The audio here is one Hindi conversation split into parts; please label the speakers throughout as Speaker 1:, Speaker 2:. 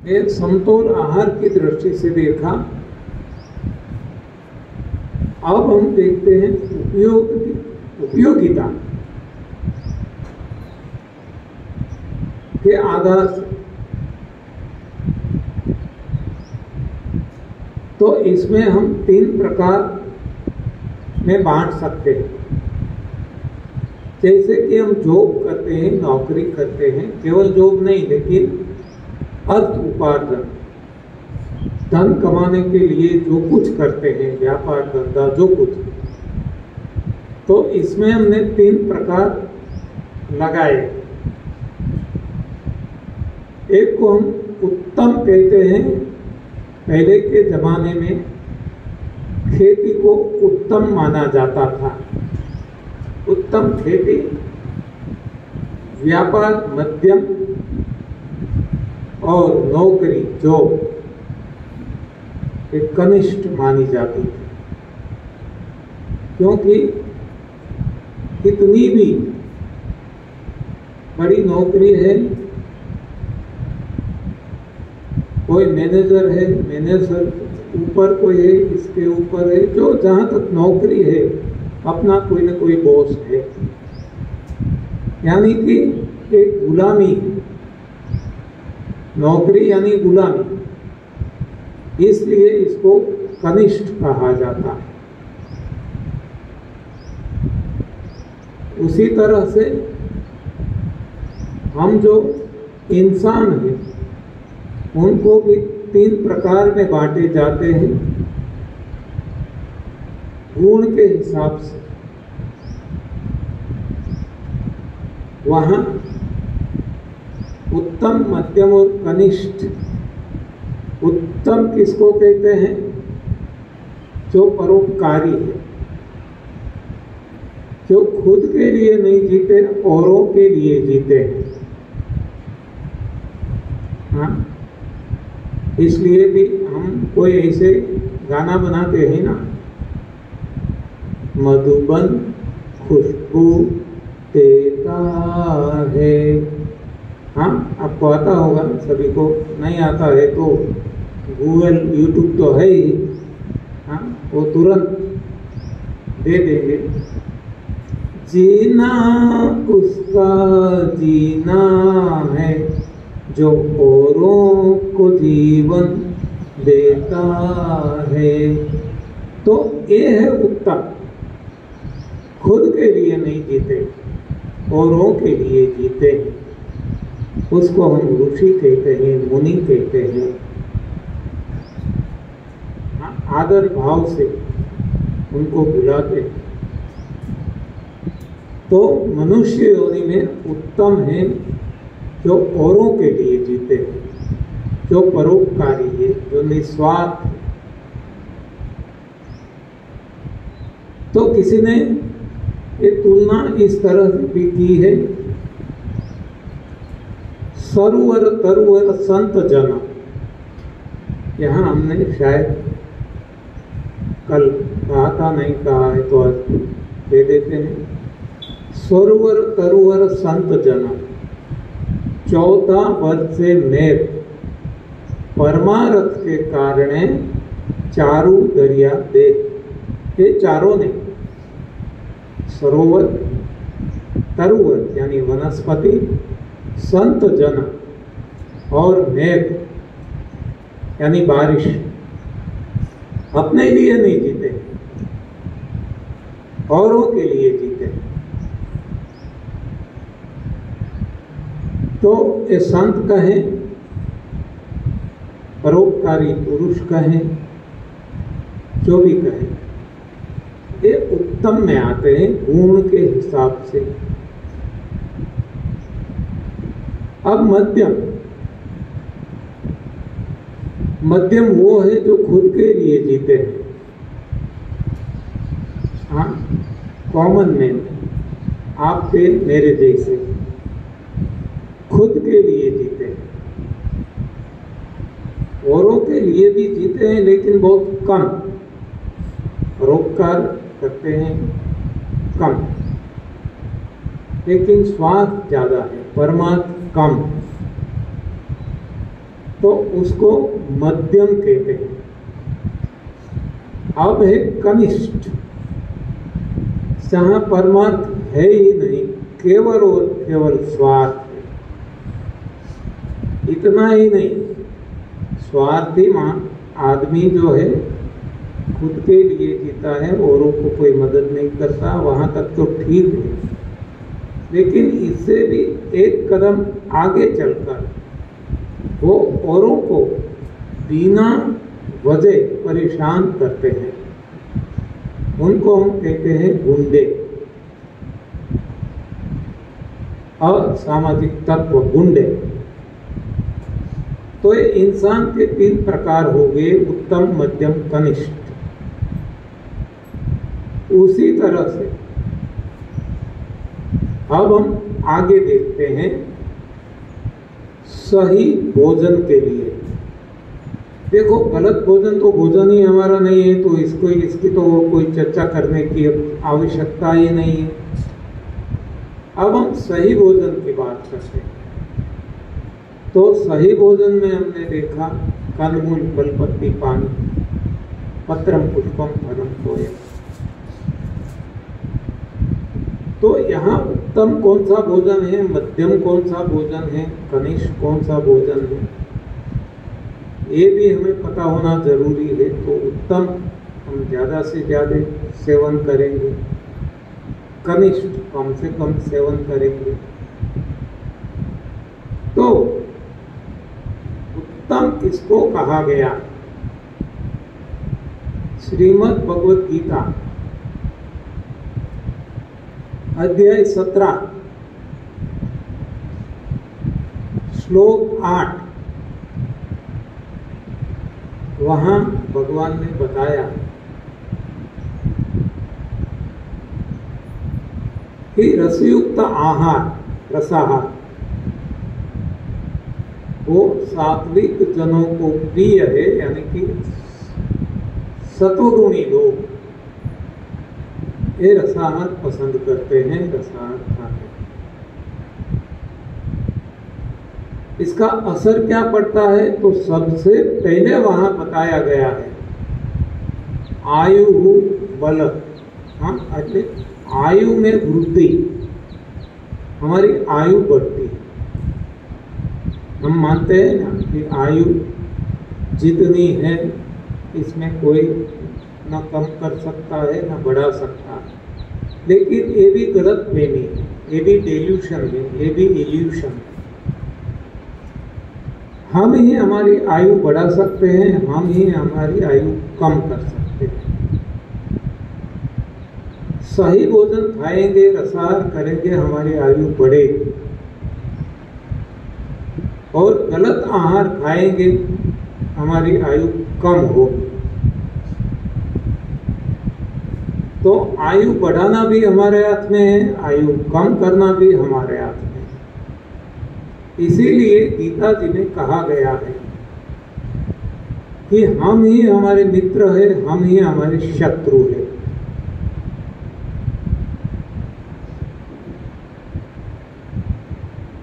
Speaker 1: एक समतोल आहार की दृष्टि से देखा। अब हम देखते हैं उपयोगिता के आधार से। तो इसमें हम 3 प्रकार में बांट सकते हैं। जैसे कि हम जॉब करते हैं, नौकरी करते हैं, केवल जॉब नहीं लेकिन अर्थ उपार्जन, धन कमाने के लिए जो कुछ करते हैं, व्यापार धंधा जो कुछ, तो इसमें हमने 3 प्रकार लगाए। एक को हम उत्तम कहते हैं। पहले के जमाने में खेती को उत्तम माना जाता था। उत्तम खेती, व्यापार मध्यम और नौकरी जॉब एक कनिष्ठ मानी जाती थी। क्योंकि कितनी भी बड़ी नौकरी है, कोई मैनेजर है, मैनेजर ऊपर कोई है, इसके ऊपर है, जो जहाँ तक नौकरी है अपना कोई ना कोई बॉस है, यानी कि एक गुलामी है। नौकरी यानी गुलामी, इसलिए इसको कनिष्ठ कहा जाता है। उसी तरह से हम जो इंसान हैं उनको भी 3 प्रकार में बांटे जाते हैं गुण के हिसाब से। वहाँ उत्तम, मध्यम और कनिष्ठ। उत्तम किसको कहते हैं? जो परोपकारी है, जो खुद के लिए नहीं जीते, औरों के लिए जीते हैं। हाँ, इसलिए भी हम कोई ऐसे गाना बनाते हैं ना, मधुबन खुशबू देता है। हाँ, आपको आता होगा, सभी को नहीं आता है तो गूगल, यूट्यूब तो है ही। हाँ, वो तुरंत दे देंगे। जीना उसका जीना है जो औरों को जीवन देता है। तो ये है उत्तम। खुद के लिए नहीं जीते, औरों के लिए जीते हैं। उसको हम ऋषि कहते हैं, मुनि कहते हैं। आदर भाव से उनको बुलाते हैं। तो मनुष्य योनि में उत्तम है जो औरों के लिए जीते हैं, जो परोपकारी है, जो निस्वार्थ है। तो किसी ने एक तुलना इस तरह से भी की है, सरुवर तरुवर संत जन। यहाँ हमने शायद कल कहा था, नहीं कहा है तो आज दे देते हैं। सरुवर तरुवर संत जन 14 वर्षे मेघ परमारथ के कारणे चारू दरिया दे। ये चारों ने, सरोवर, तरुवर यानी वनस्पति, संत जन और मेघ यानी बारिश, अपने लिए नहीं जीते, औरों के लिए जीते। तो ये संत कहें, परोपकारी पुरुष कहें, जो भी कहें, ये उत्तम में आते हैं गुण के हिसाब से। अब मध्यम, मध्यम वो है जो खुद के लिए जीते हैं। हाँ, कॉमन मैन, आपके मेरे जैसे खुद के लिए जीते हैं। औरों के लिए भी जीते हैं लेकिन बहुत कम, परोपकार करते हैं कम, लेकिन स्वार्थ ज्यादा है, परमार्थ कम। तो उसको मध्यम कहते हैं। अब है कनिष्ठ, जहां परमार्थ है ही नहीं, केवल और केवल स्वार्थ है। इतना ही नहीं, स्वार्थी आदमी जो है खुद के लिए जीता है, औरों को कोई मदद नहीं करता, वहां तक तो ठीक है। लेकिन इससे भी एक कदम आगे चलकर वो औरों को बिना वजह परेशान करते हैं, उनको हम कहते हैं गुंडे। असामाजिक तत्व गुंडे। तो ये इंसान के 3 प्रकार हो गए, उत्तम, मध्यम, कनिष्ठ। उसी तरह से अब हम आगे देखते हैं सही भोजन के लिए। देखो, गलत भोजन तो भोजन ही हमारा नहीं है, तो इसकी तो कोई चर्चा करने की आवश्यकता ही नहीं है। अब हम सही भोजन की बात करते हैं। तो सही भोजन में हमने देखा कंदमूल, फल, पत्ती, पानी, पत्रम पुष्पम फलम तोयम। तो यहाँ उत्तम कौन सा भोजन है, मध्यम कौन सा भोजन है, कनिष्ठ कौन सा भोजन है, ये भी हमें पता होना जरूरी है। तो उत्तम हम ज़्यादा से ज़्यादा सेवन करेंगे, कनिष्ठ कम से कम सेवन करेंगे। तो उत्तम किसको कहा गया? श्रीमद् भगवद गीता अध्याय 17 श्लोक 8, वहां भगवान ने बताया कि रसयुक्त आहार, रसाहार, वो सात्विक जनों को प्रिय है, यानी कि सत्वगुणी लोग ये रसाहार पसंद करते हैं, रसाहार खाते हैं। इसका असर क्या पड़ता है? तो सबसे पहले वहां बताया गया है आयु बल। हाँ, એટલે आयु में वृद्धि, हमारी आयु बढ़ती है। हम मानते हैं ना कि आयु जितनी है इसमें कोई न कम कर सकता है न बढ़ा सकता है, लेकिन ये भी गलत फहमी है, ये भी डेल्यूशन है, ये भी इल्यूशन है। हम ही हमारी आयु बढ़ा सकते हैं, हम ही हमारी आयु कम कर सकते हैं। सही भोजन खाएंगे, रसाहार करेंगे, हमारी आयु बढ़ेगी, और गलत आहार खाएंगे हमारी आयु कम होगी। तो आयु बढ़ाना भी हमारे हाथ में है, आयु कम करना भी हमारे हाथ में है। इसीलिए गीता जी में कहा गया है कि हम ही हमारे मित्र है, हम ही हमारे शत्रु है।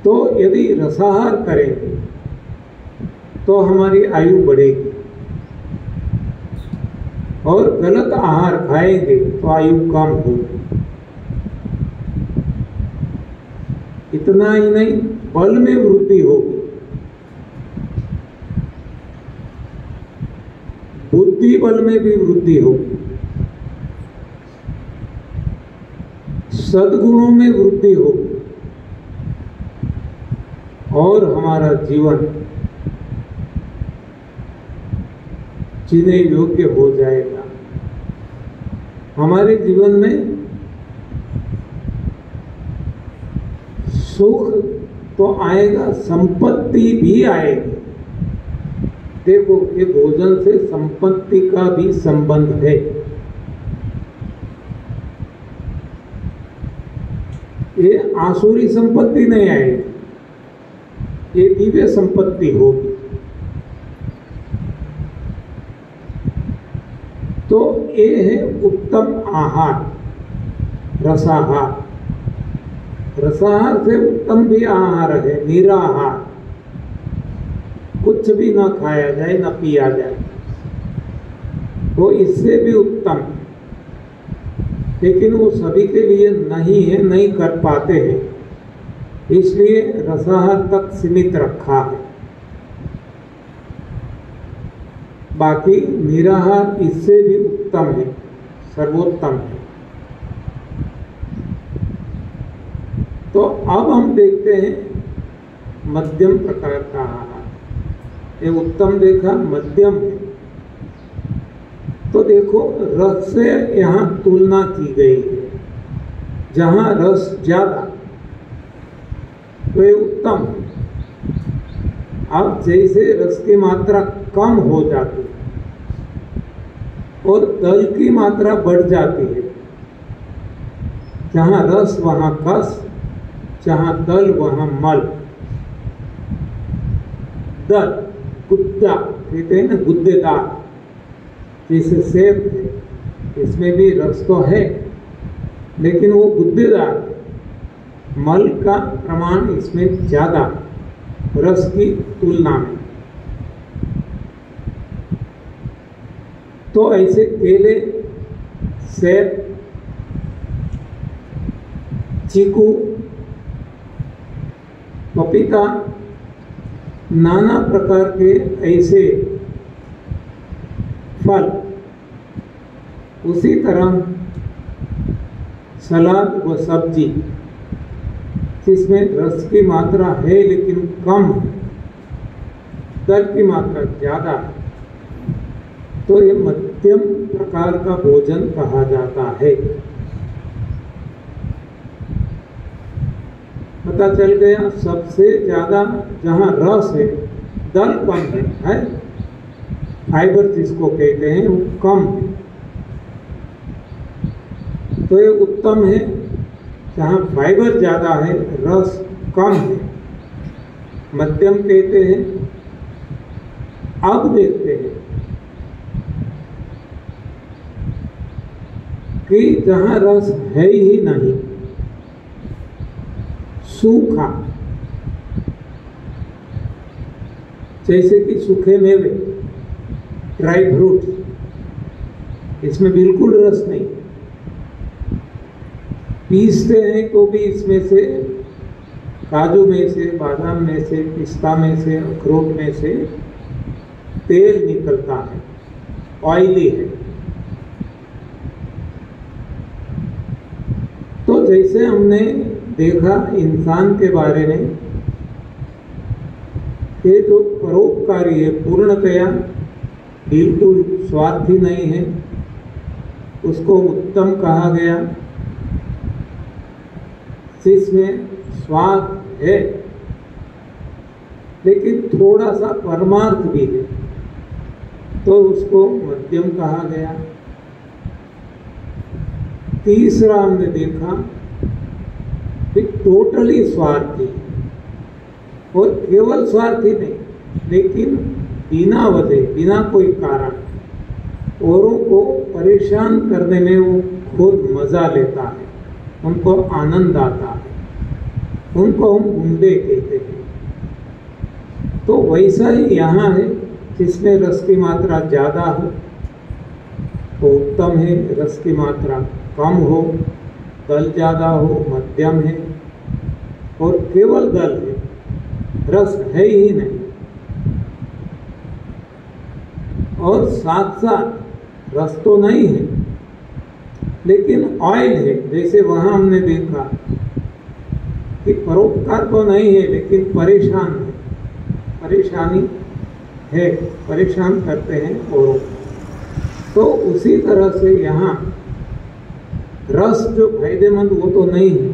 Speaker 1: तो यदि रसाहार करेंगे तो हमारी आयु बढ़ेगी, और गलत आहार खाएंगे तो आयु कम होगी। इतना ही नहीं, बल में वृद्धि होगी, बुद्धि बल में भी वृद्धि होगी, सद्गुणों में वृद्धि होगी, और हमारा जीवन जीने योग्य हो जाएगा। हमारे जीवन में सुख तो आएगा, संपत्ति भी आएगी। देखो, ये भोजन से संपत्ति का भी संबंध है। ये आसुरी संपत्ति नहीं आएगी, ये दिव्य संपत्ति होगी। तो ये है उत्तम आहार, रसाहार। रसाहार से उत्तम भी आहार है निराहार, कुछ भी ना खाया जाए ना पिया जाए, वो इससे भी उत्तम है। लेकिन वो सभी के लिए नहीं है, नहीं कर पाते हैं, इसलिए रसाहार तक सीमित रखा है। बाकी निराहार इससे भी उत्तम है, सर्वोत्तम है। तो अब हम देखते हैं मध्यम प्रकार का आहार। ये उत्तम देखा, मध्यम है। तो देखो रस से यहाँ तुलना की गई है, जहाँ रस ज्यादा तो ये उत्तम है। अब जैसे रस की मात्रा कम हो जाती है और दल की मात्रा बढ़ जाती है, जहाँ रस वहाँ कस, जहाँ दल वहाँ मल। दल गुद्दा कहते हैं ना, गुद्देदार, जैसे सेब है, इसमें भी रस तो है लेकिन वो गुद्देदार है। मल का प्रमाण इसमें ज्यादा रस की तुलना में। तो ऐसे केले, सेब, चीकू, पपीता, नाना प्रकार के ऐसे फल, उसी तरह सलाद व सब्जी जिसमें रस की मात्रा है लेकिन कम है, दल की मात्रा ज्यादा है, तो ये मध्यम प्रकार का भोजन कहा जाता है। पता चल गया सबसे ज्यादा जहाँ रस है, दल कम है, फाइबर जिसको कहते हैं वो कम है, तो ये उत्तम है। जहाँ फाइबर ज्यादा है, रस कम है, मध्यम कहते हैं। अब देखते हैं कि जहाँ रस है ही नहीं, सूखा, जैसे कि सूखे मेवे, ड्राई फ्रूट, इसमें बिल्कुल रस नहीं। पीसते हैं तो भी इसमें से, काजू में से, बादाम में से, पिस्ता में से, अखरोट में से तेल निकलता है, ऑयली है। तो जैसे हमने देखा इंसान के बारे में, ये जो परोपकारी है, पूर्णतया बिल्कुल स्वार्थी नहीं है, उसको उत्तम कहा गया। जिसमें स्वार्थ है लेकिन थोड़ा सा परमार्थ भी है, तो उसको मध्यम कहा गया। तीसरा हमने देखा कि टोटली स्वार्थी, और केवल स्वार्थी नहीं लेकिन बिना वजह, बिना कोई कारण औरों को परेशान करने में वो खुद मजा लेता है, उनको आनंद आता है, उनको हम गुंडे कहते हैं। तो वैसा ही यहाँ है, जिसमें रस की मात्रा ज़्यादा हो तो उत्तम है, रस की मात्रा कम हो, दल ज़्यादा हो, मध्यम है, और केवल दल है, रस है ही नहीं। और साथ साथ रस तो नहीं है लेकिन ऑयल है, जैसे वहाँ हमने देखा कि परोपकार तो नहीं है लेकिन परेशान है, परेशानी है, परेशान करते हैं औरों को। तो उसी तरह से यहाँ रस जो फायदेमंद वो तो नहीं है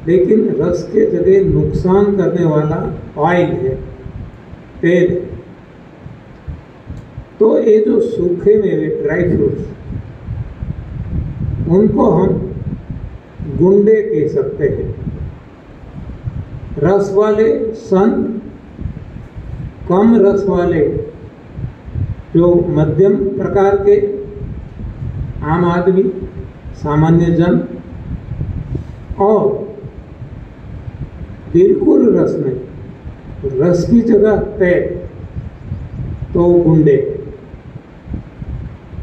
Speaker 1: लेकिन रस के जगह नुकसान करने वाला ऑयल है, तेल है। तो ये जो सूखे मेवे, ड्राई फ्रूट्स, उनको हम गुंडे कह सकते हैं। रस वाले संत, कम रस वाले जो मध्यम प्रकार के आम आदमी, सामान्य जन, और बिल्कुल रस नहीं, रस की जगह तेल, तो गुंडे।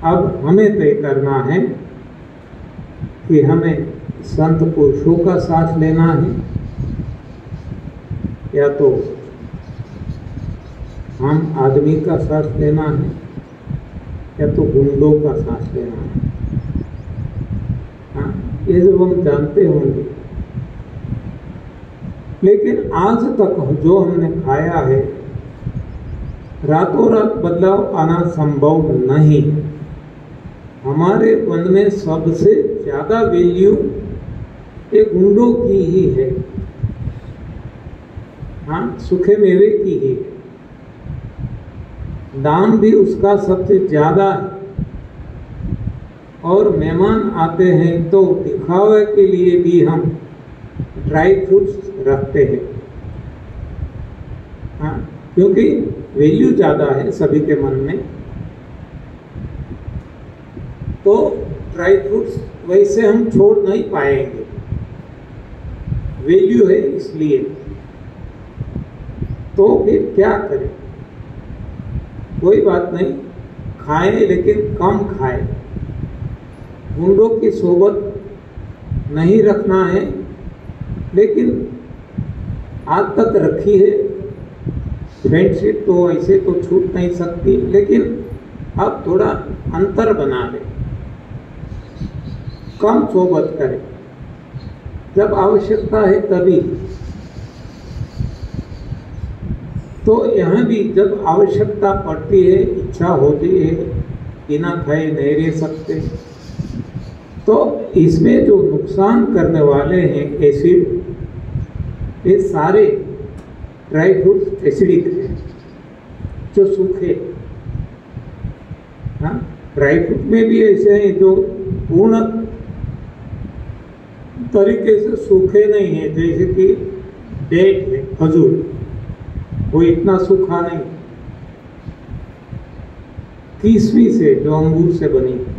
Speaker 1: अब हमें तय करना है कि हमें संत पुरुषों का साथ लेना है या तो हम आदमी का साथ लेना है या तो गुंडों का साथ लेना है। हाँ, ये जब हम जानते होंगे। लेकिन आज तक जो हमने खाया है, रातों रात बदलाव आना संभव नहीं। हमारे मन में सबसे ज्यादा वैल्यू ये गुंडों की ही है। हाँ, सूखे मेवे की ही है। दाम भी उसका सबसे ज्यादा है। और मेहमान आते हैं तो दिखावे के लिए भी हम ड्राई फ्रूट्स रखते हैं। हाँ, क्योंकि वैल्यू ज्यादा है सभी के मन में। तो ड्राई फ्रूट्स वैसे हम छोड़ नहीं पाएंगे, वैल्यू है इसलिए। तो फिर क्या करें? कोई बात नहीं, खाएं लेकिन कम खाएं। गुंडों की सोबत नहीं रखना है, लेकिन आज तक रखी है। फ्रेंडशिप तो ऐसे तो छूट नहीं सकती, लेकिन अब थोड़ा अंतर बना लें, कम सोबत करें, जब आवश्यकता है तभी। तो यहाँ भी जब आवश्यकता पड़ती है, इच्छा होती है, बिना खाए नहीं रह सकते, तो इसमें जो नुकसान करने वाले हैं एसिड, ये सारे ड्राई फ्रूट्स एसिडिक हैं, जो सूखे। हाँ, ड्राई फ्रूट में भी ऐसे हैं जो पूर्ण तरीके से सूखे नहीं है, जैसे कि डेट है, खजूर, वो इतना सूखा नहीं। किशमिश है जो अंगूर से बनी।